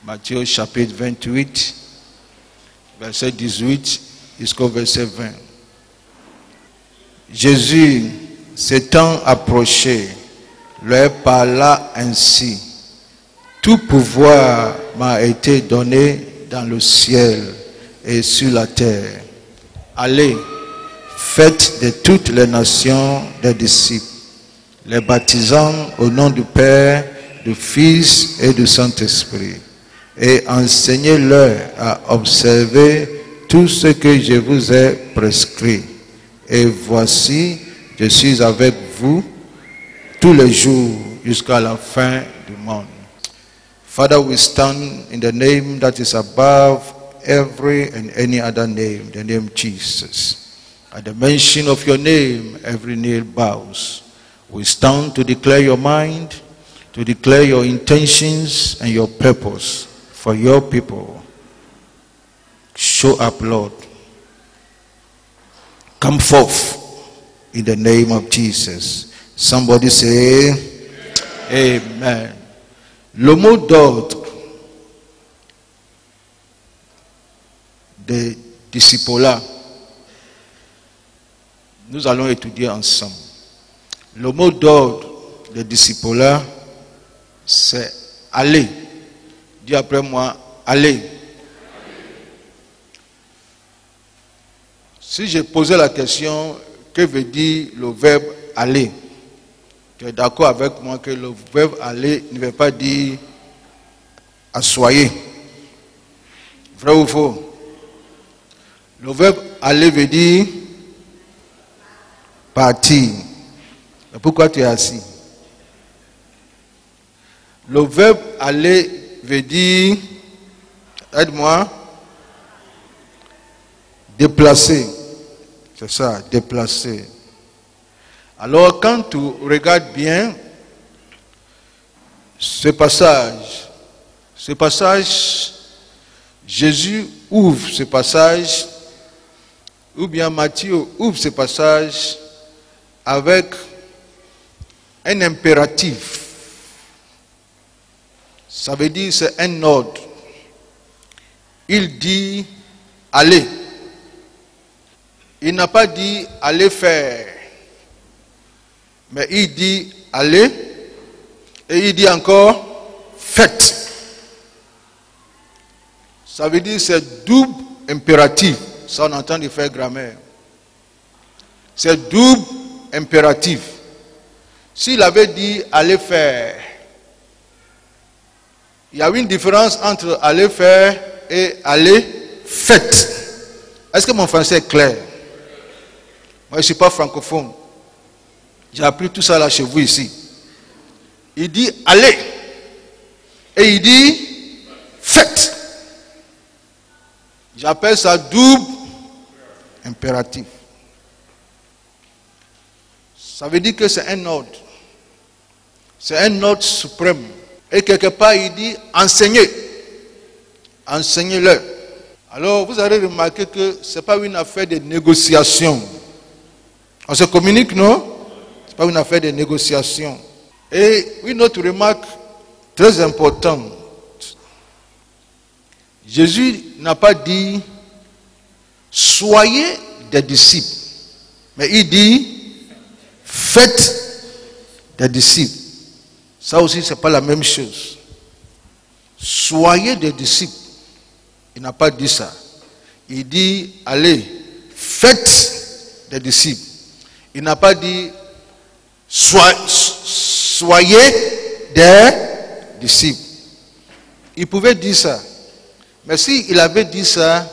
Matthieu chapitre 28, verset 18 jusqu'au verset 20. Jésus, s'étant approché, leur parla ainsi. Tout pouvoir m'a été donné dans le ciel et sur la terre. Allez, faites de toutes les nations des disciples, les baptisant au nom du Père, du Fils et du Saint-Esprit, et enseignez-leur à observer tout ce que je vous ai prescrit. Et voici, je suis avec vous tous les jours jusqu'à la fin du monde. Father, we stand in the name that is above every and any other name, the name Jesus. At the mention of your name, every knee bows. We stand to declare your mind, to declare your intentions and your purpose for your people. Show up, Lord. Come forth in the name of Jesus. Somebody say, Amen. Le mot d'ordre de discipolat, nous allons étudier ensemble. Le mot d'ordre de discipolat, c'est aller. Dis après moi, aller. Si j'ai posé la question, que veut dire le verbe aller? Tu es d'accord avec moi que le verbe aller ne veut pas dire assoyer. Vrai ou faux? Le verbe aller veut dire partir. Et pourquoi tu es assis? Le verbe aller veut dire, aide-moi, déplacer. C'est ça, déplacer. Alors quand tu regardes bien ce passage, Jésus ouvre ce passage, ou bien Matthieu ouvre ce passage avec un impératif. Ça veut dire c'est un ordre. Il dit allez. Il n'a pas dit allez faire. Mais il dit allez et il dit encore faites. Ça veut dire c'est double impératif. Ça on entend de faire grammaire. C'est double impératif. S'il avait dit allez faire, il y a une différence entre aller faire et aller faites. Est-ce que mon français est clair? Moi je ne suis pas francophone. J'ai appris tout ça là chez vous ici. Il dit allez. Et il dit faites. J'appelle ça double impératif. Ça veut dire que c'est un ordre. C'est un ordre suprême. Et quelque part il dit enseignez. Enseignez-le. Alors vous avez remarqué que ce n'est pas une affaire de négociation. On se communique, non? Pas une affaire de négociation. Et une autre remarque très importante. Jésus n'a pas dit soyez des disciples, mais il dit faites des disciples. Ça aussi c'est pas la même chose. Soyez des disciples. Il n'a pas dit ça. Il dit allez, faites des disciples. Il n'a pas dit soyez des disciples. Il pouvait dire ça. Mais s'il avait dit ça,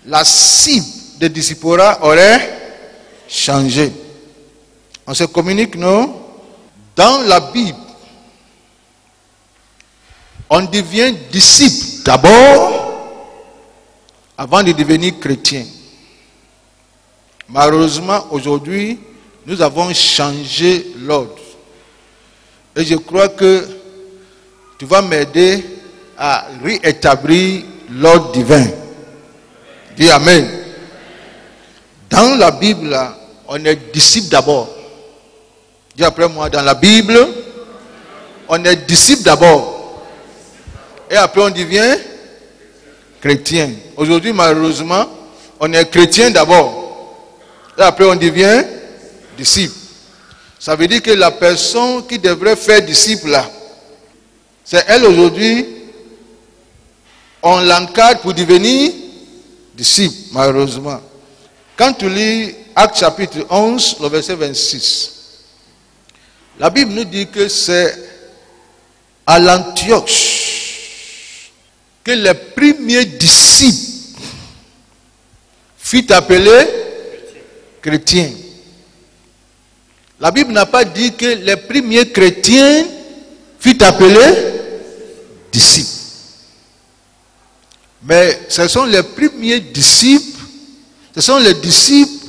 la cible des disciples aurait changé. On se communique, non? Dans la Bible, on devient disciple d'abord avant de devenir chrétien. Malheureusement, aujourd'hui, nous avons changé l'ordre. Et je crois que tu vas m'aider à réétablir l'ordre divin. Dis Amen. Dans la Bible, on est disciple d'abord. Dis après moi, dans la Bible, on est disciple d'abord. Et et après on devient chrétien. Aujourd'hui, malheureusement, on est chrétien d'abord et après on devient disciple. Ça veut dire que la personne qui devrait faire disciple là, c'est elle aujourd'hui, on l'encadre pour devenir disciple, malheureusement. Quand tu lis Actes chapitre 11, le verset 26, la Bible nous dit que c'est à l'Antioche que les premiers disciples furent appelés chrétiens. La Bible n'a pas dit que les premiers chrétiens furent appelés disciples. Mais ce sont les premiers disciples, ce sont les disciples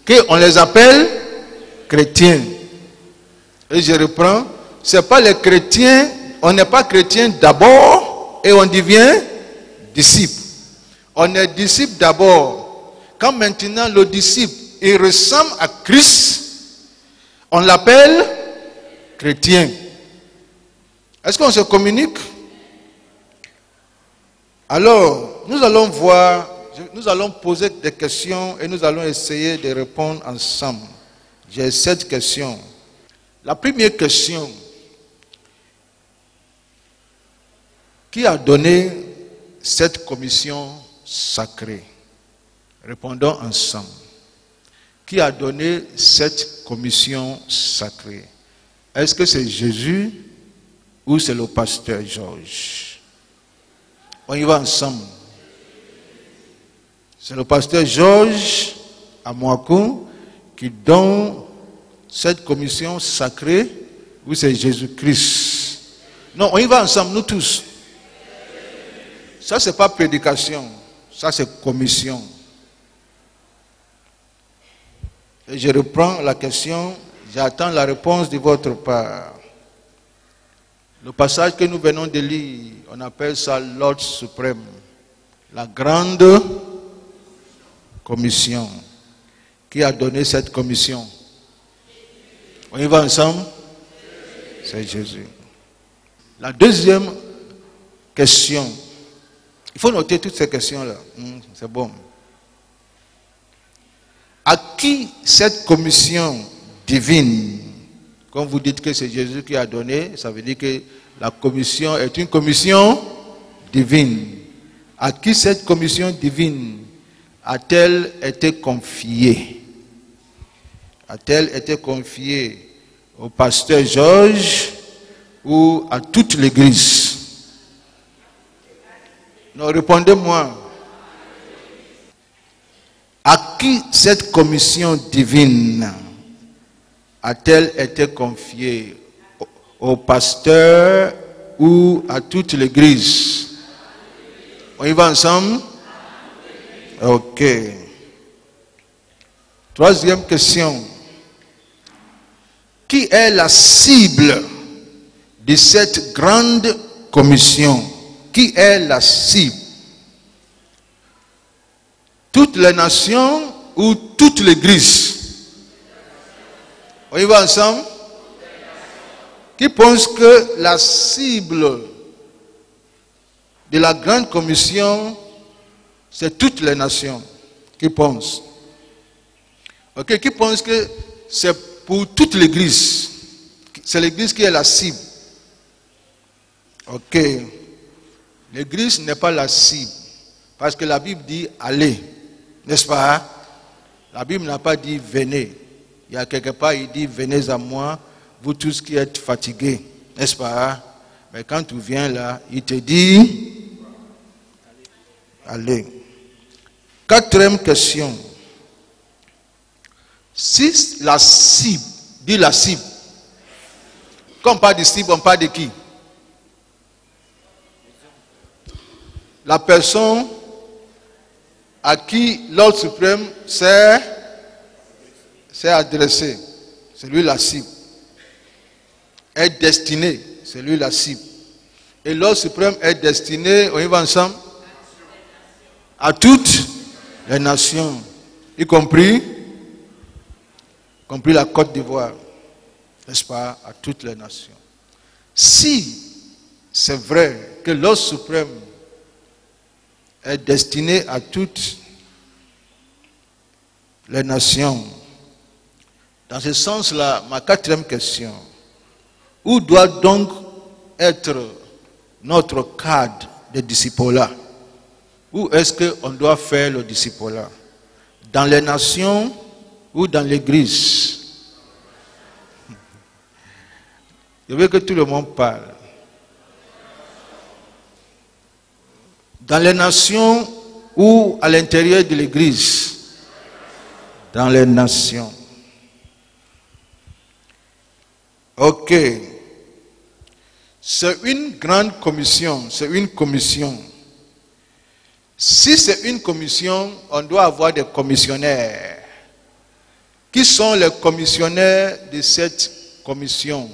qu'on les appelle chrétiens. Et je reprends, ce n'est pas les chrétiens, on n'est pas chrétien d'abord et on devient disciple. On est disciple d'abord. Quand maintenant le disciple, il ressemble à Christ, on l'appelle chrétien. Est-ce qu'on se communique? Alors, nous allons voir, nous allons poser des questions et nous allons essayer de répondre ensemble. J'ai 7 questions. La première question, qui a donné cette commission sacrée? Répondons ensemble. Qui a donné cette commission sacrée? Est-ce que c'est Jésus ou c'est le pasteur Georges? On y va ensemble. C'est le pasteur Georges Amouakou qui donne cette commission sacrée ou c'est Jésus-Christ? Non, on y va ensemble, nous tous. Ça, c'est pas prédication. Ça, c'est commission. Et je reprends la question. J'attends la réponse de votre part. Le passage que nous venons de lire, on appelle ça l'ordre suprême. La grande commission. Qui a donné cette commission? On y va ensemble? C'est Jésus. La deuxième question. Il faut noter toutes ces questions-là. C'est bon. À qui cette commission divine, quand vous dites que c'est Jésus qui a donné, ça veut dire que la commission est une commission divine. À qui cette commission divine a-t-elle été confiée? A-t-elle été confiée au pasteur Georges ou à toute l'église? Non, répondez-moi. À qui cette commission divine a-t-elle été confiée? Au pasteur ou à toute l'église? On y va ensemble? Ok. Troisième question. Qui est la cible de cette grande commission? Qui est la cible? Toutes les nations ou toute l'église? On y va ensemble? Qui pense que la cible de la grande commission, c'est toutes les nations? Qui pense? Ok, qui pense que c'est pour toute l'église? C'est l'église qui est la cible. Ok. L'église n'est pas la cible. Parce que la Bible dit allez. N'est-ce pas? La Bible n'a pas dit venez. Il y a quelque part, il dit venez à moi, vous tous qui êtes fatigués. N'est-ce pas? Mais quand tu viens là, il te dit allez. Quatrième question. Si la cible, dit la cible. Quand on parle de cible, on parle de qui? La personne à qui l'ordre suprême s'est adressé. C'est lui la cible. Est destiné. C'est lui la cible. Et l'ordre suprême est destiné, on y va ensemble, à toutes les nations, y compris la Côte d'Ivoire, n'est-ce pas, à toutes les nations. Si c'est vrai que l'ordre suprême est destiné à toutes les nations. Dans ce sens-là, ma quatrième question, où doit donc être notre cadre de discipolat? Où est-ce qu'on doit faire le discipolat? Dans les nations ou dans l'église? Je veux que tout le monde parle. Dans les nations ou à l'intérieur de l'église? Dans les nations. Ok. C'est une grande commission, c'est une commission. Si c'est une commission, on doit avoir des commissionnaires. Qui sont les commissionnaires de cette commission?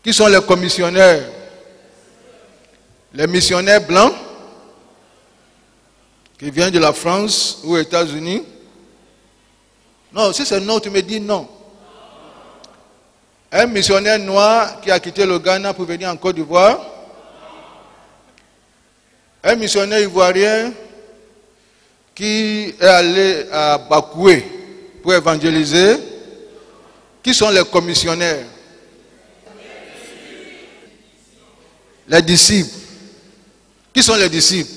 Qui sont les commissionnaires? Les missionnaires blancs qui viennent de la France ou aux États-Unis? Non, si c'est non, tu me dis non. Un missionnaire noir qui a quitté le Ghana pour venir en Côte d'Ivoire? Un missionnaire ivoirien qui est allé à Bakoué pour évangéliser? Qui sont les commissionnaires? Les disciples. Qui sont les disciples?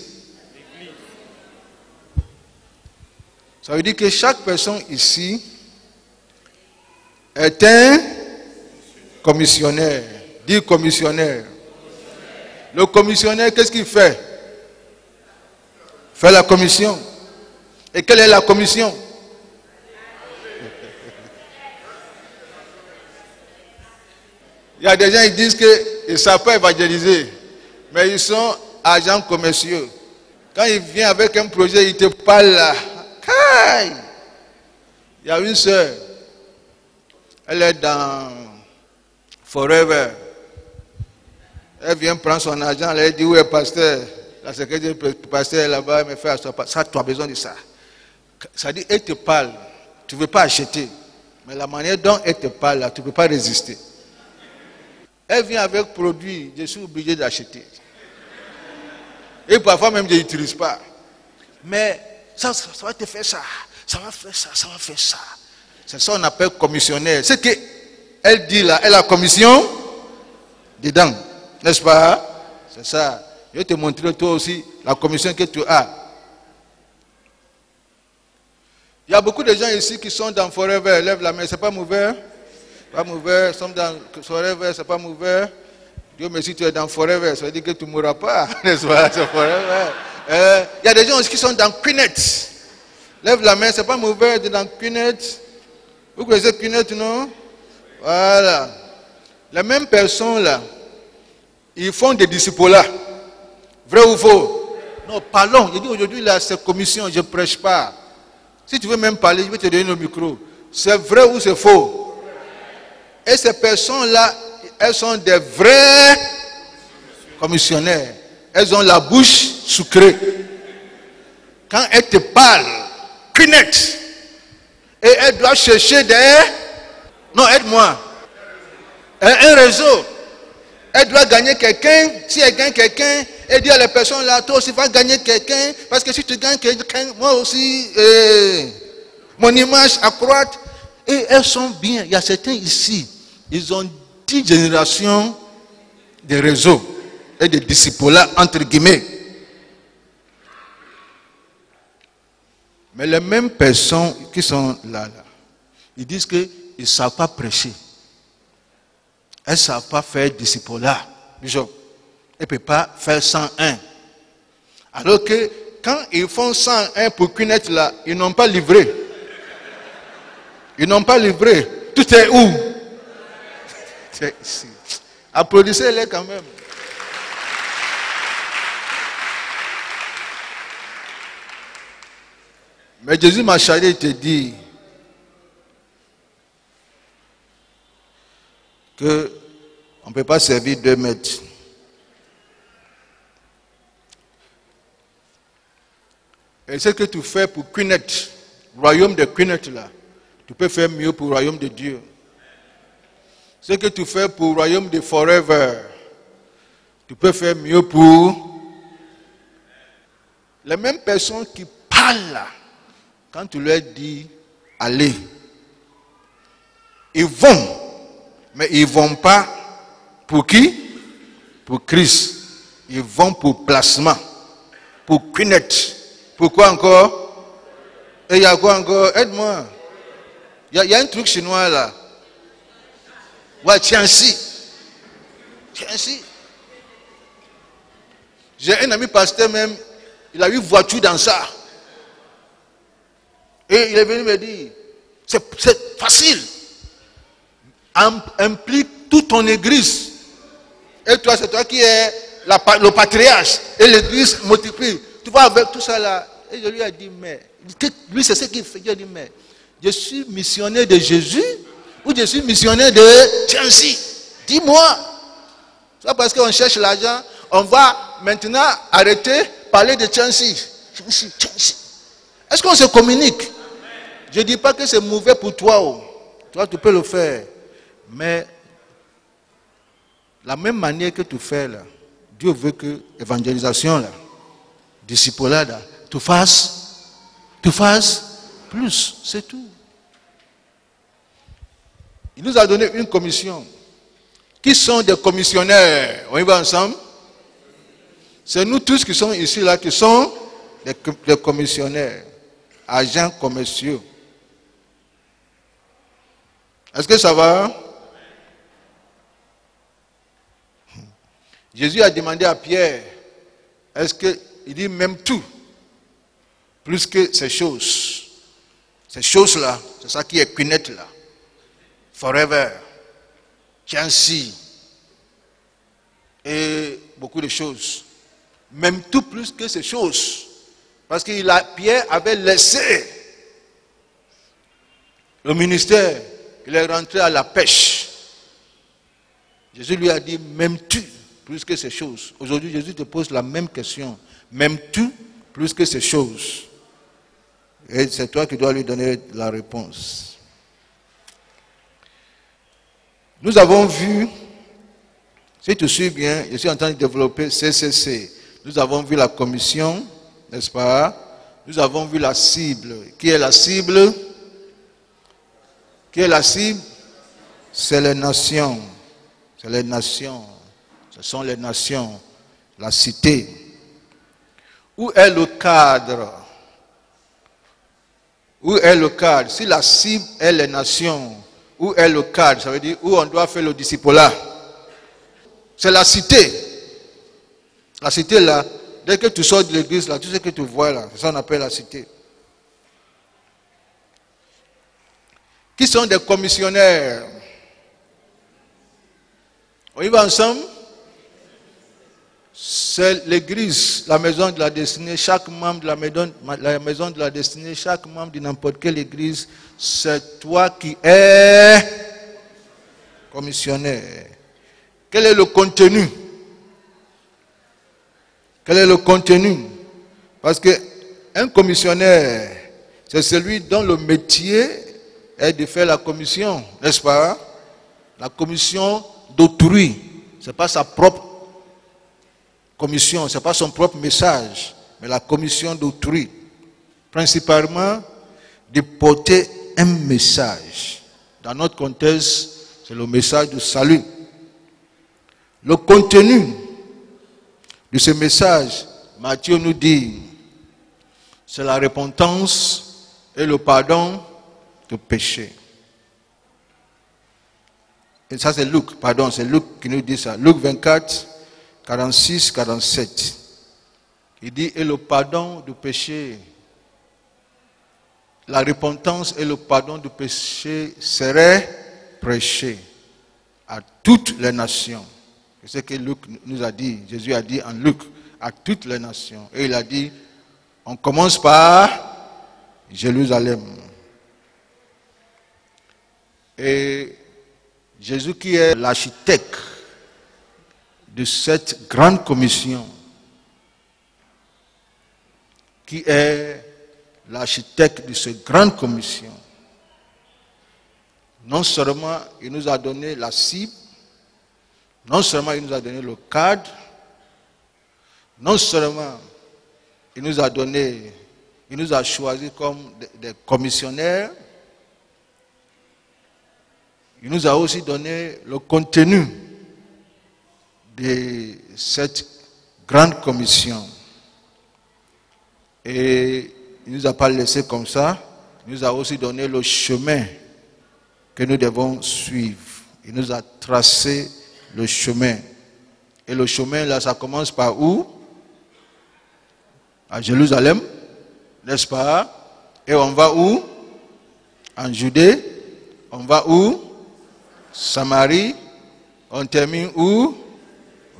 Ça veut dire que chaque personne ici est un commissionnaire. Dis commissionnaire. Le commissionnaire, qu'est-ce qu'il fait? Fait la commission. Et quelle est la commission? Il y a des gens qui disent qu'ils ne savent pas évangéliser, mais ils sont agents commerciaux. Quand il vient avec un projet, il te parle là. Il y a une sœur, elle est dans Forever. Elle vient prendre son argent, elle dit où est le pasteur? La secrétaire du pasteur est là-bas, elle me fait ça, tu as besoin de ça. Ça dit, elle te parle, tu ne veux pas acheter, mais la manière dont elle te parle là, tu ne peux pas résister. Elle vient avec produit, je suis obligé d'acheter. Et parfois même je n'utilise pas. Mais ça va te faire ça, ça va faire ça, ça va faire ça. C'est ça qu'on appelle commissionnaire. Ce qu'elle dit là, elle a commission dedans. N'est-ce pas? C'est ça. Je vais te montrer toi aussi la commission que tu as. Il y a beaucoup de gens ici qui sont dans Forever. Lève la main, c'est pas mauvais. Pas mauvais. Ils sont dans Forever, c'est pas mauvais. Dieu merci, tu es dans Forever. Ça veut dire que tu ne mourras pas. N'est-ce pas? C'est Forever. Il y a des gens aussi qui sont dans Quinet. Lève la main, c'est pas mauvais, tu es dans Quinet. Vous connaissez Quinet, non? Voilà. Les mêmes personnes là, ils font des discipolats. Vrai ou faux? Non, parlons. Je dis aujourd'hui là, c'est commission, je ne prêche pas. Si tu veux même parler, je vais te donner le micro. C'est vrai ou c'est faux? Et ces personnes-là, elles sont des vrais commissionnaires. Elles ont la bouche sucrée. Quand elles te parlent, connect. Et elles doivent chercher des... Non, aide-moi. Un réseau. Elle doit gagner quelqu'un. Si elle gagne quelqu'un, elle dit à la personne là, toi aussi vas gagner quelqu'un. Parce que si tu gagnes quelqu'un, moi aussi, mon image accroît. Et elles sont bien. Il y a certains ici, ils ont 10 générations de réseaux et de discipolats, entre guillemets. Mais les mêmes personnes qui sont là, ils disent qu'ils ne savent pas prêcher. Elles ne savent pas faire discipolat. Elles ne peuvent pas faire 101. Alors que quand ils font 101 pour connaître là, ils n'ont pas livré. Ils n'ont pas livré. Tout est où? C'est ici. Applaudissez-les quand même. Mais Jésus m'a chargé, il te dit que on ne peut pas servir 2 maîtres. Et ce que tu fais pour connaître le royaume de connaître là, tu peux faire mieux pour le royaume de Dieu. Ce que tu fais pour le royaume de Forever, tu peux faire mieux pour les mêmes personnes qui parlent là. Quand tu leur dis allez, ils vont, mais ils ne vont pas pour qui? Pour Christ. Ils vont pour placement, pour Quinette. Pourquoi encore? Et il y a quoi encore? Aide-moi. Il y a un truc chinois là. Ouais, Tianxi. Tianxi. J'ai un ami pasteur même, il a eu voiture dans ça. Et il est venu me dire, c'est facile. Implique toute ton église. Et toi, c'est toi qui es le patriarche. Et l'église multiplie. Tu vois, avec tout ça là. Et je lui ai dit, mais, lui c'est ce qu'il fait. Je lui ai dit, mais, je suis missionnaire de Jésus ou je suis missionnaire de Tianxi? Dis-moi. C'est pas parce qu'on cherche l'argent, on va maintenant arrêter de parler de Tianxi. Tianxi. Est-ce qu'on se communique? Je ne dis pas que c'est mauvais pour toi. Oh. Toi, tu peux le faire. Mais la même manière que tu fais là, Dieu veut que l'évangélisation là, disciple-là, tu fasses plus. C'est tout. Il nous a donné une commission. Qui sont des commissionnaires? On y va ensemble? C'est nous tous qui sommes ici là qui sont des commissionnaires, agents commerciaux. Est-ce que ça va? Jésus a demandé à Pierre, est-ce qu'il dit même tout, plus que ces choses. Ces choses-là, c'est ça qui est Quinette là. Forever, Tianxi, et beaucoup de choses. Même tout plus que ces choses. Parce que Pierre avait laissé le ministère, il est rentré à la pêche. Jésus lui a dit, m'aimes-tu plus que ces choses? Aujourd'hui, Jésus te pose la même question. M'aimes-tu plus que ces choses? Et c'est toi qui dois lui donner la réponse. Nous avons vu, si tu suis bien, je suis en train de développer CCC. Nous avons vu la commission, n'est-ce pas? Nous avons vu la cible. Qui est la cible? Qui est la cible? C'est les nations. C'est les nations. Ce sont les nations. La cité. Où est le cadre? Où est le cadre? Si la cible est les nations, où est le cadre? Ça veut dire où on doit faire le disciple-là. C'est la cité. La cité là, dès que tu sors de l'église là, tout ce que tu vois là, c'est ça qu'on appelle la cité. Qui sont des commissionnaires? On y va ensemble? C'est l'église, la maison de la destinée, chaque membre de la maison de la destinée, chaque membre de n'importe quelle église, c'est toi qui es commissionnaire. Quel est le contenu? Quel est le contenu? Parce que un commissionnaire, c'est celui dont le métier est de faire la commission, n'est-ce pas? La commission d'autrui, ce n'est pas sa propre commission, ce n'est pas son propre message, mais la commission d'autrui. Principalement, de porter un message. Dans notre contexte, c'est le message du salut. Le contenu de ce message, Matthieu nous dit, c'est la repentance et le pardon de péché. Et ça c'est Luc, pardon, c'est Luc qui nous dit ça. Luc 24, 46, 47. Il dit, et le pardon du péché, la repentance et le pardon du péché seraient prêchés à toutes les nations. C'est ce que Luc nous a dit, Jésus a dit en Luc, à toutes les nations. Et il a dit, on commence par Jérusalem. Et Jésus qui est l'architecte de cette grande commission, qui est l'architecte de cette grande commission, Non seulement il nous a donné la cible, non seulement il nous a donné le cadre, non seulement il nous a choisi comme des commissionnaires, il nous a aussi donné le contenu de cette grande commission. Et il ne nous a pas laissé comme ça, il nous a aussi donné le chemin que nous devons suivre. Il nous a tracé le chemin. Et le chemin, là, ça commence par où? À Jérusalem, n'est-ce pas? Et on va où? En Judée. On va où? Samarie. On termine où?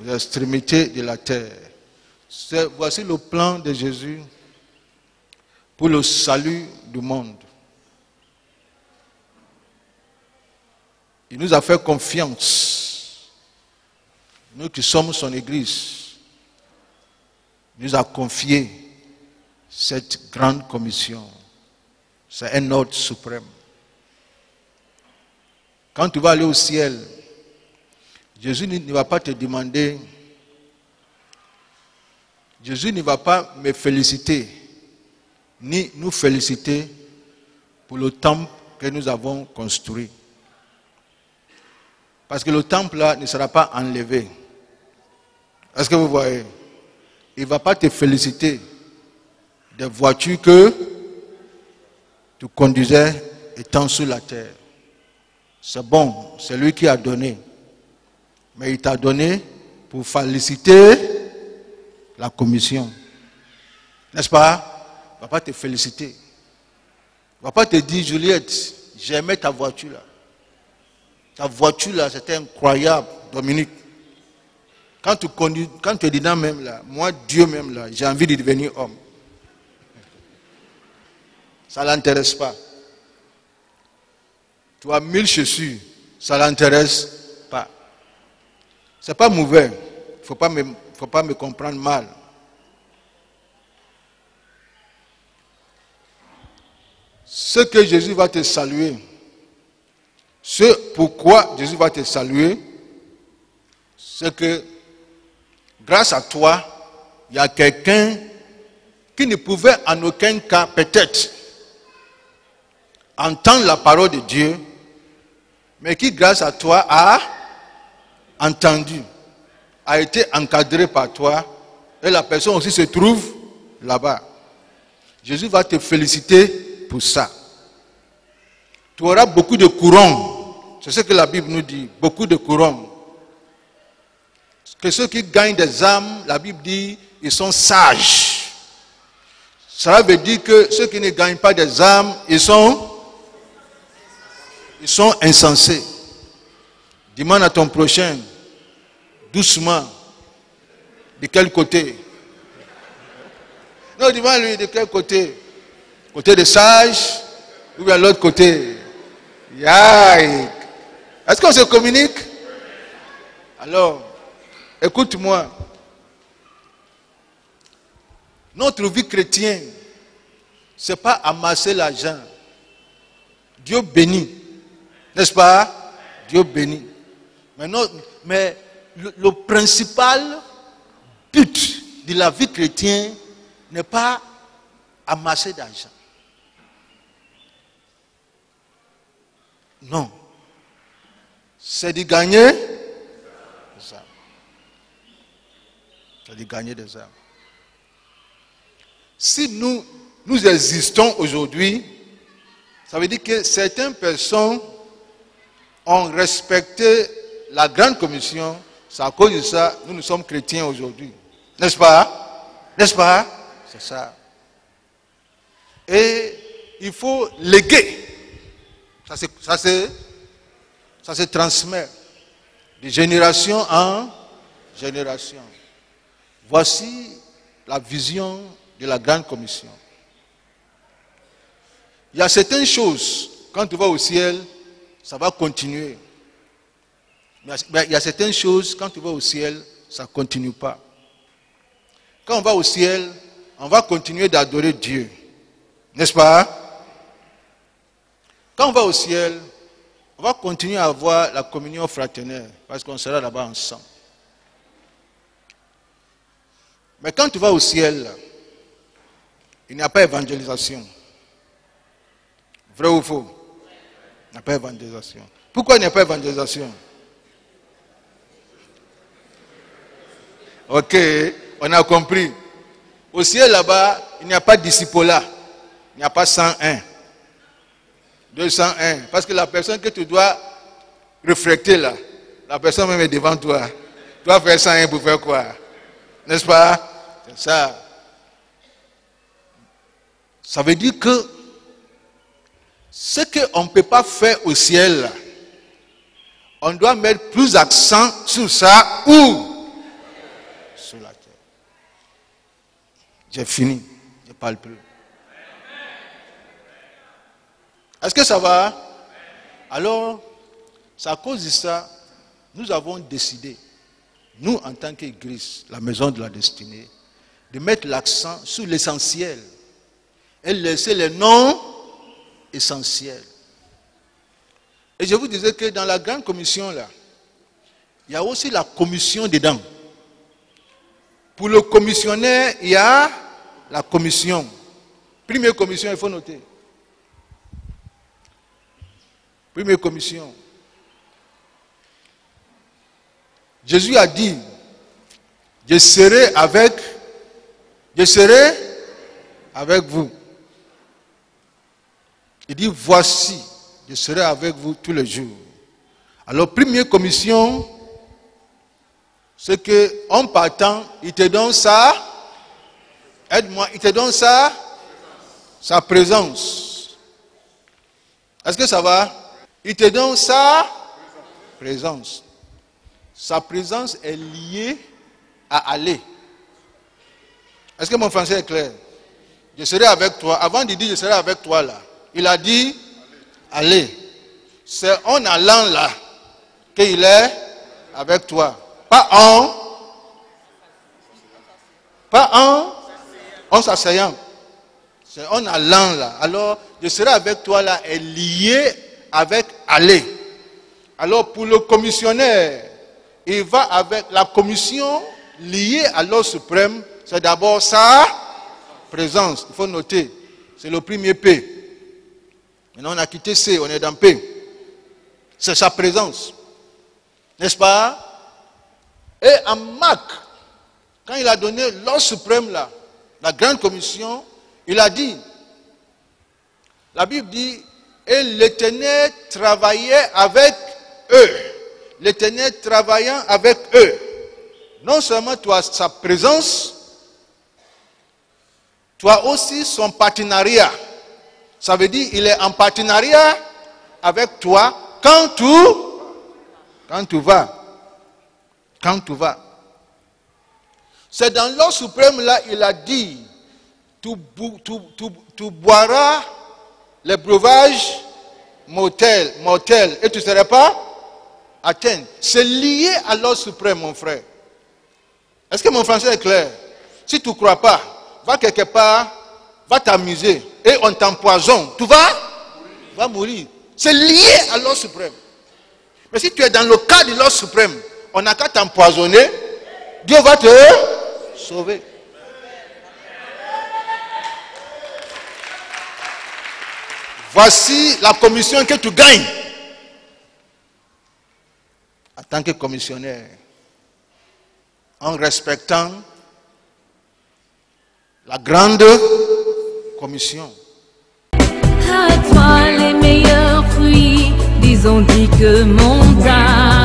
Aux extrémités de la terre. Voici le plan de Jésus pour le salut du monde. Il nous a fait confiance. Nous qui sommes son Église, il nous a confié cette grande commission. C'est un ordre suprême. Quand tu vas aller au ciel, Jésus ne va pas te demander, Jésus ne va pas me féliciter, ni nous féliciter pour le temple que nous avons construit. Parce que le temple là ne sera pas enlevé. Est-ce que vous voyez? Il ne va pas te féliciter des voitures que tu conduisais étant sur la terre. C'est bon, c'est lui qui a donné. Mais il t'a donné pour féliciter la commission. N'est-ce pas? Il ne va pas te féliciter. Il ne va pas te dire, Juliette, j'aimais ta voiture là. Ta voiture là, c'était incroyable, Dominique. Quand tu conduis, quand tu es dedans même là, moi, Dieu même là, j'ai envie de devenir homme. Ça ne l'intéresse pas. Tu as 1000 chaussures, ça ne l'intéresse pas. Ce n'est pas mauvais. Il ne faut pas me comprendre mal. Ce que Jésus va te saluer, ce pourquoi Jésus va te saluer, c'est que grâce à toi, il y a quelqu'un qui ne pouvait en aucun cas peut-être entendre la parole de Dieu, mais qui grâce à toi a entendu, a été encadré par toi, et la personne aussi se trouve là-bas. Jésus va te féliciter pour ça. Tu auras beaucoup de couronnes. C'est ce que la Bible nous dit, beaucoup de couronnes. Que ceux qui gagnent des âmes, la Bible dit, ils sont sages. Cela veut dire que ceux qui ne gagnent pas des âmes, ils sont insensés. Demande à ton prochain, doucement, de quel côté? Non, demande-lui de quel côté? Côté des sages ou bien l'autre côté? Yaïk. Est-ce qu'on se communique? Alors, écoute-moi. Notre vie chrétienne, ce n'est pas amasser l'argent. Dieu bénit. N'est-ce pas? Dieu bénit. Mais le principal but de la vie chrétienne n'est pas amasser d'argent. Non. C'est de gagner des âmes. C'est de gagner des âmes. Si nous existons aujourd'hui, ça veut dire que certaines personnes ont respecté la grande commission. C'est à cause de ça nous sommes chrétiens aujourd'hui. N'est-ce pas? N'est-ce pas? C'est ça. Et il faut léguer. Ça se transmet de génération en génération. Voici la vision de la grande commission. Il y a certaines choses, quand tu vas au ciel, ça va continuer. Mais il y a certaines choses, quand tu vas au ciel, ça ne continue pas. Quand on va au ciel, on va continuer d'adorer Dieu. N'est-ce pas? Quand on va au ciel, on va continuer à avoir la communion fraternelle parce qu'on sera là-bas ensemble. Mais quand tu vas au ciel, il n'y a pas évangélisation. Vrai ou faux? Il n'y a pas évangélisation. Pourquoi il n'y a pas évangélisation? Ok, on a compris. Au ciel là-bas, il n'y a pas de discipolat. Il n'y a pas 101. 201. Parce que la personne que tu dois refléter là, la personne même est devant toi. Tu dois faire 101 pour faire quoi? N'est-ce pas? C'est ça. Ça veut dire que ce qu'on ne peut pas faire au ciel, là, on doit mettre plus d'accent sur ça ou sur la terre. J'ai fini. Je ne parle plus. Est-ce que ça va? Alors, c'est à cause de ça, nous avons décidé, nous en tant qu'Église, la maison de la destinée, de mettre l'accent sur l'essentiel et laisser les non essentiels. Et je vous disais que dans la grande commission là, il y a aussi la commission dedans. Pour le commissionnaire, il y a la commission. Première commission, il faut noter. Première commission. Jésus a dit, je serai avec vous. Il dit, voici, je serai avec vous tous les jours. Alors, première commission, c'est que en partant, il te donne ça, aide-moi, il te donne ça, sa présence. Est-ce que ça va? Il te donne sa présence. Sa présence est liée à aller. Est-ce que mon français est clair? Je serai avec toi. Avant de dire je serai avec toi là, il a dit allez. C'est en allant là qu'il est avec toi. Pas en s'asseyant. C'est en allant là. Alors, je serai avec toi là est lié avec aller. Alors, pour le commissionnaire, il va avec la commission liée à l'ordre suprême. C'est d'abord sa présence. Il faut noter. C'est le premier P. Maintenant, on a quitté C, on est dans P. C'est sa présence. N'est-ce pas? Et en Marc, quand il a donné l'ordre suprême là, la grande commission, il a dit, la Bible dit, et l'Éternel travaillait avec eux. L'Éternel travaillant avec eux. Non seulement tu as sa présence, tu as aussi son partenariat. Ça veut dire il est en partenariat avec toi quand tu vas. Quand tu vas. C'est dans l'ordre suprême là, il a dit, tu boiras les breuvages mortels et tu ne seras pas atteint. C'est lié à l'ordre suprême, mon frère. Est-ce que mon français est clair? Si tu ne crois pas, va quelque part, va t'amuser et on t'empoisonne. Tu vas mourir. C'est lié à l'ordre suprême. Mais si tu es dans le cas de l'ordre suprême, on n'a qu'à t'empoisonner, Dieu va te sauver. Voici la commission que tu gagnes en tant que commissionnaire, en respectant la grande commission. À toi les meilleurs fruits, disons dit que mon âme.